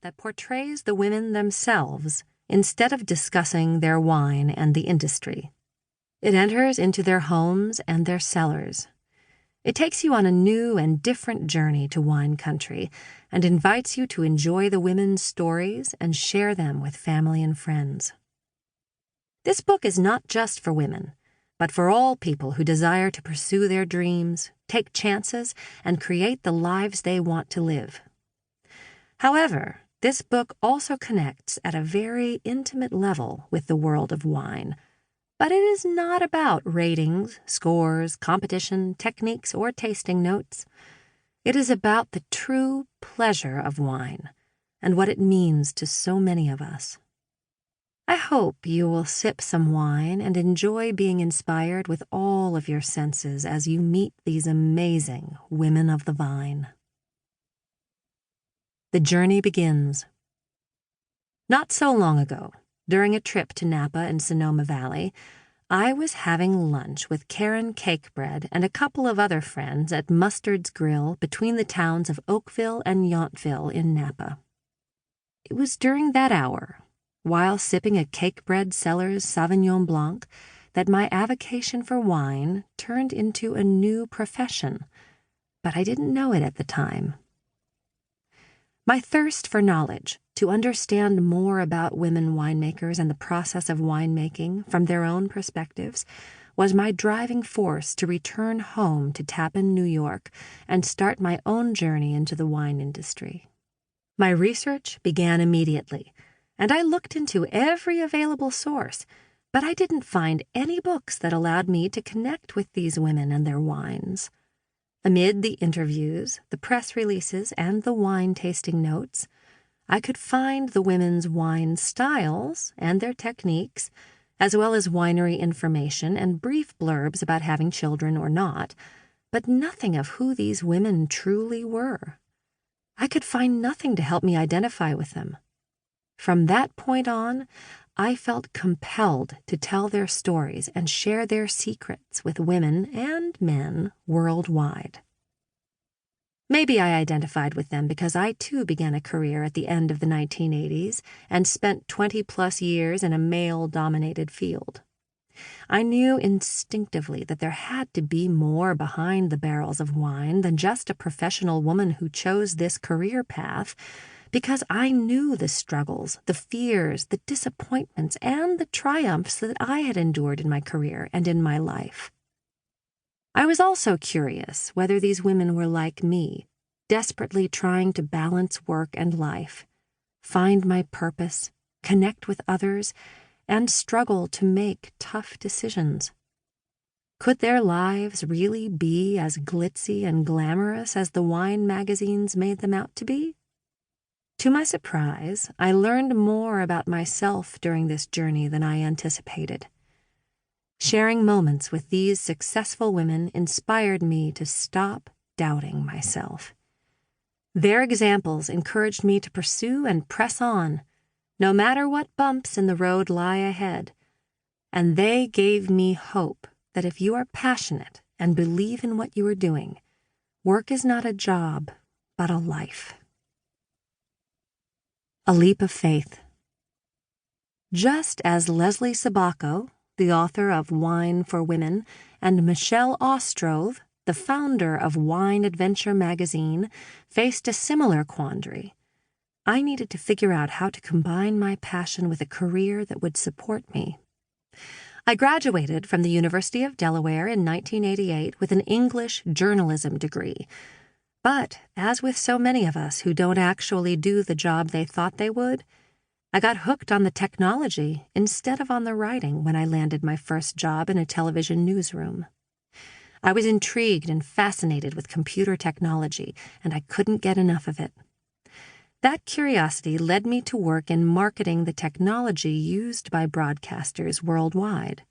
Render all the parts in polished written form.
that portrays the women themselves instead of discussing their wine and the industry. It enters into their homes and their cellars. It takes you on a new and different journey to wine country and invites you to enjoy the women's stories and share them with family and friends. This book is not just for women, but for all people who desire to pursue their dreams, take chances, and create the lives they want to live. However, this book also connects at a very intimate level with the world of wine, but it is not about ratings, scores, competition, techniques, or tasting notes. It is about the true pleasure of wine and what it means to so many of us. I hope you will sip some wine and enjoy being inspired with all of your senses as you meet these amazing women of the vine. The journey begins. Not so long ago, during a trip to Napa and Sonoma Valley, I was having lunch with Karen Cakebread and a couple of other friends at Mustard's Grill between the towns of Oakville and Yountville in Napa. It was during that hour, while sipping a Cakebread Cellars Sauvignon Blanc, that my avocation for wine turned into a new profession, but I didn't know it at the time. My thirst for knowledge, to understand more about women winemakers and the process of winemaking from their own perspectives, was my driving force to return home to Tappan, New York, and start my own journey into the wine industry. My research began immediately, and I looked into every available source, but I didn't find any books that allowed me to connect with these women and their wines. Amid the interviews, the press releases, and the wine tasting notes, I could find the women's wine styles and their techniques, as well as winery information and brief blurbs about having children or not, but nothing of who these women truly were. I could find nothing to help me identify with them. From that point on, I felt compelled to tell their stories and share their secrets with women and men worldwide. Maybe I identified with them because I too began a career at the end of the 1980s and spent 20-plus years in a male-dominated field. I knew instinctively that there had to be more behind the barrels of wine than just a professional woman who chose this career path, because I knew the struggles, the fears, the disappointments, and the triumphs that I had endured in my career and in my life. I was also curious whether these women were like me, desperately trying to balance work and life, find my purpose, connect with others, and struggle to make tough decisions. Could their lives really be as glitzy and glamorous as the wine magazines made them out to be? To my surprise, I learned more about myself during this journey than I anticipated. Sharing moments with these successful women inspired me to stop doubting myself. Their examples encouraged me to pursue and press on, no matter what bumps in the road lie ahead, and they gave me hope that if you are passionate and believe in what you are doing, work is not a job, but a life. A leap of faith. Just as Leslie Sabacco, the author of Wine for Women, and Michelle Ostrove, the founder of Wine Adventure magazine, faced a similar quandary, I needed to figure out how to combine my passion with a career that would support me. I graduated from the University of Delaware in 1988 with an English journalism degree. But, as with so many of us who don't actually do the job they thought they would, I got hooked on the technology instead of on the writing when I landed my first job in a television newsroom. I was intrigued and fascinated with computer technology, and I couldn't get enough of it. That curiosity led me to work in marketing the technology used by broadcasters worldwide.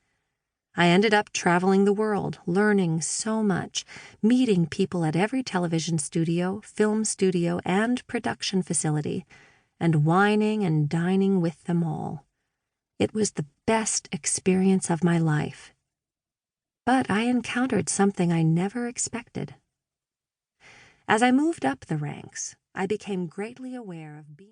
I ended up traveling the world, learning so much, meeting people at every television studio, film studio, and production facility, and wining and dining with them all. It was the best experience of my life. But I encountered something I never expected. As I moved up the ranks, I became greatly aware of being